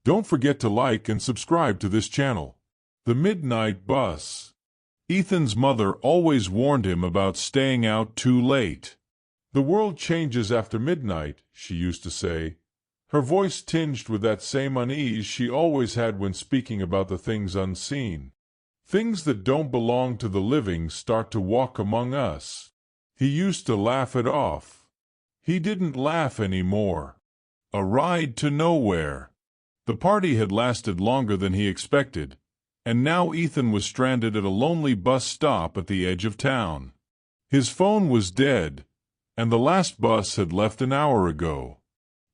Don't forget to like and subscribe to this channel. The Midnight Bus. Ethan's mother always warned him about staying out too late. "The world changes after midnight," she used to say, her voice tinged with that same unease she always had when speaking about the things unseen. "Things that don't belong to the living start to walk among us." He used to laugh it off. He didn't laugh anymore. A ride to nowhere. The party had lasted longer than he expected, and now Ethan was stranded at a lonely bus stop at the edge of town. His phone was dead, and the last bus had left an hour ago.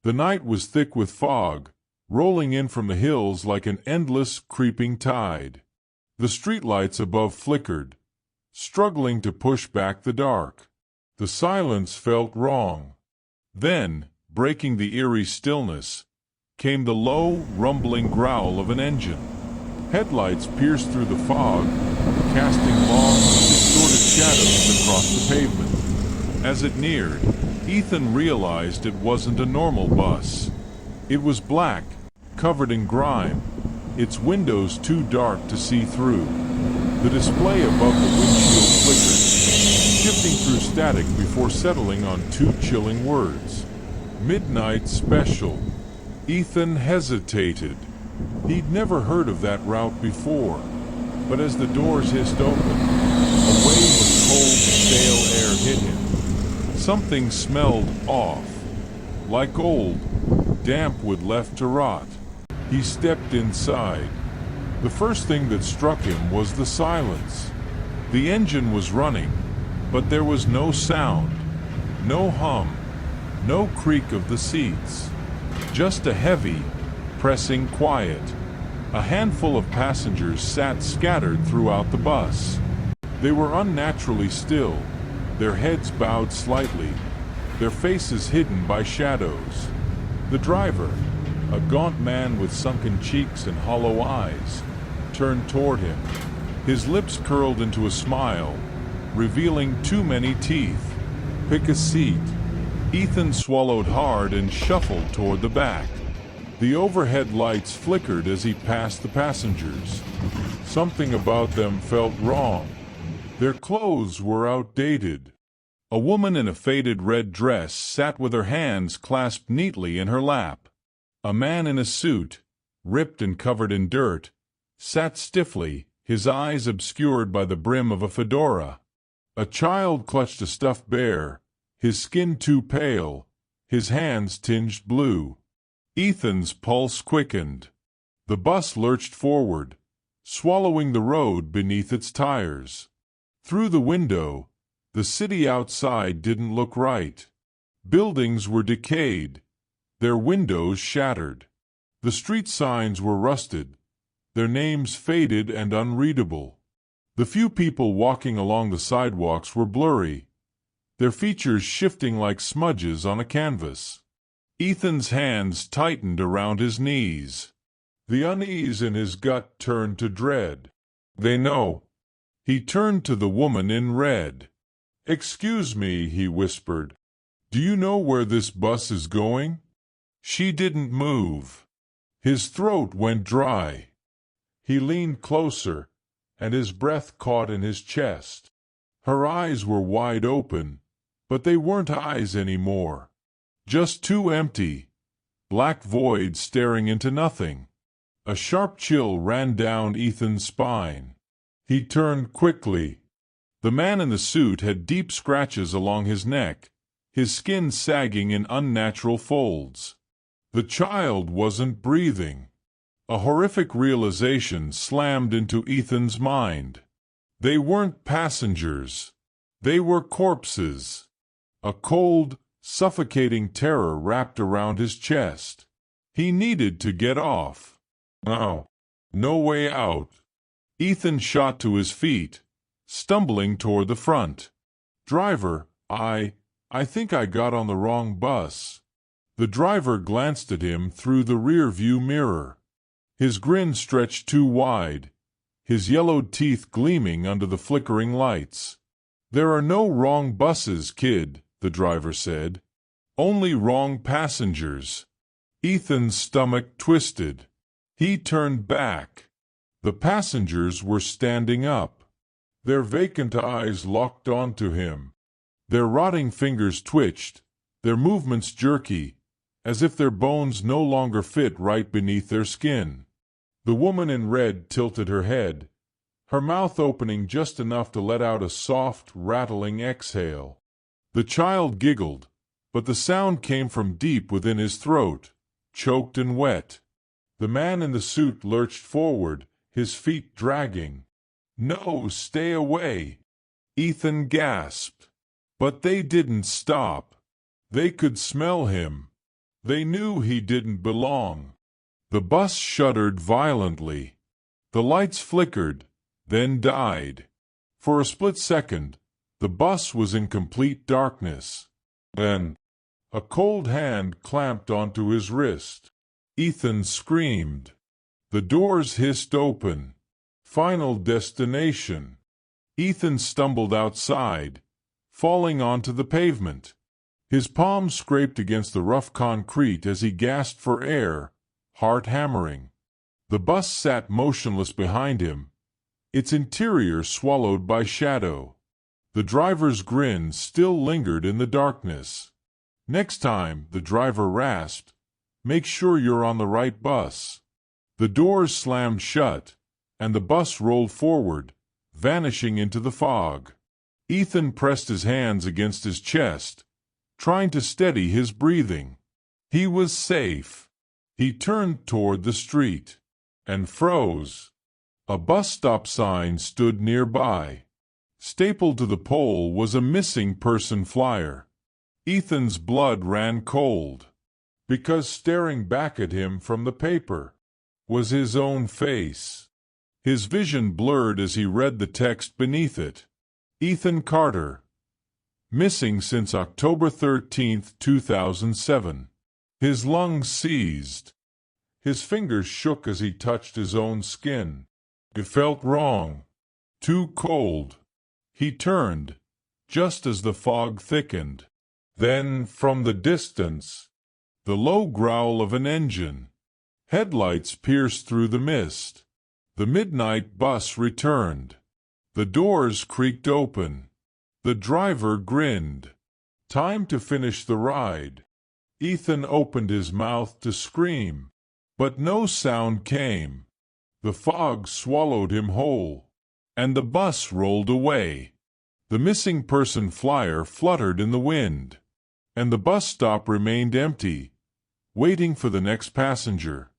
The night was thick with fog, rolling in from the hills like an endless, creeping tide. The streetlights above flickered, struggling to push back the dark. The silence felt wrong. Then, breaking the eerie stillness, came the low, rumbling growl of an engine. Headlights pierced through the fog, casting long, distorted shadows across the pavement. As it neared, Ethan realized it wasn't a normal bus. It was black, covered in grime, its windows too dark to see through. The display above the windshield flickered, shifting through static before settling on two chilling words. "Midnight Special." Ethan hesitated. He'd never heard of that route before, but as the doors hissed open, a wave of cold, stale air hit him. Something smelled off, like old, damp wood left to rot. He stepped inside. The first thing that struck him was the silence. The engine was running, but there was no sound, no hum, no creak of the seats. Just a heavy, pressing quiet. A handful of passengers sat scattered throughout the bus. They were unnaturally still, their heads bowed slightly, their faces hidden by shadows. The driver, a gaunt man with sunken cheeks and hollow eyes, turned toward him. His lips curled into a smile, revealing too many teeth. "Pick a seat." Ethan swallowed hard and shuffled toward the back. The overhead lights flickered as he passed the passengers. Something about them felt wrong. Their clothes were outdated. A woman in a faded red dress sat with her hands clasped neatly in her lap. A man in a suit, ripped and covered in dirt, sat stiffly, his eyes obscured by the brim of a fedora. A child clutched a stuffed bear, his skin too pale, his hands tinged blue. Ethan's pulse quickened. The bus lurched forward, swallowing the road beneath its tires. Through the window, the city outside didn't look right. Buildings were decayed, their windows shattered. The street signs were rusted, their names faded and unreadable. The few people walking along the sidewalks were blurry, their features shifting like smudges on a canvas. Ethan's hands tightened around his knees. The unease in his gut turned to dread. "They know." He turned to the woman in red. "Excuse me," he whispered. "Do you know where this bus is going?" She didn't move. His throat went dry. He leaned closer, and his breath caught in his chest. Her eyes were wide open, but they weren't eyes anymore. Just two empty, black voids staring into nothing. A sharp chill ran down Ethan's spine. He turned quickly. The man in the suit had deep scratches along his neck, his skin sagging in unnatural folds. The child wasn't breathing. A horrific realization slammed into Ethan's mind. They weren't passengers. They were corpses. A cold, suffocating terror wrapped around his chest. He needed to get off. No. No way out. Ethan shot to his feet, stumbling toward the front. "Driver, I think I got on the wrong bus." The driver glanced at him through the rear-view mirror. His grin stretched too wide, his yellowed teeth gleaming under the flickering lights. "There are no wrong buses, kid," the driver said. "Only wrong passengers." Ethan's stomach twisted. He turned back. The passengers were standing up. Their vacant eyes locked onto him. Their rotting fingers twitched, their movements jerky, as if their bones no longer fit right beneath their skin. The woman in red tilted her head, her mouth opening just enough to let out a soft, rattling exhale. The child giggled, but the sound came from deep within his throat, choked and wet. The man in the suit lurched forward, his feet dragging. "No, stay away!" Ethan gasped. But they didn't stop. They could smell him. They knew he didn't belong. The bus shuddered violently. The lights flickered, then died. For a split second, the bus was in complete darkness. Then, a cold hand clamped onto his wrist. Ethan screamed. The doors hissed open. Final destination. Ethan stumbled outside, falling onto the pavement. His palms scraped against the rough concrete as he gasped for air, heart hammering. The bus sat motionless behind him, its interior swallowed by shadow. The driver's grin still lingered in the darkness. Next time, the driver rasped, "Make sure you're on the right bus." The doors slammed shut, and the bus rolled forward, vanishing into the fog. Ethan pressed his hands against his chest, trying to steady his breathing. He was safe. He turned toward the street and froze. A bus stop sign stood nearby. Stapled to the pole was a missing person flyer. Ethan's blood ran cold, because staring back at him from the paper was his own face. His vision blurred as he read the text beneath it. Ethan Carter, missing since October 13, 2007. His lungs seized. His fingers shook as he touched his own skin. It felt wrong, too cold. He turned, just as the fog thickened. Then, from the distance, the low growl of an engine. Headlights pierced through the mist. The midnight bus returned. The doors creaked open. The driver grinned. Time to finish the ride. Ethan opened his mouth to scream, but no sound came. The fog swallowed him whole, and the bus rolled away. The missing person flyer fluttered in the wind, and the bus stop remained empty, waiting for the next passenger.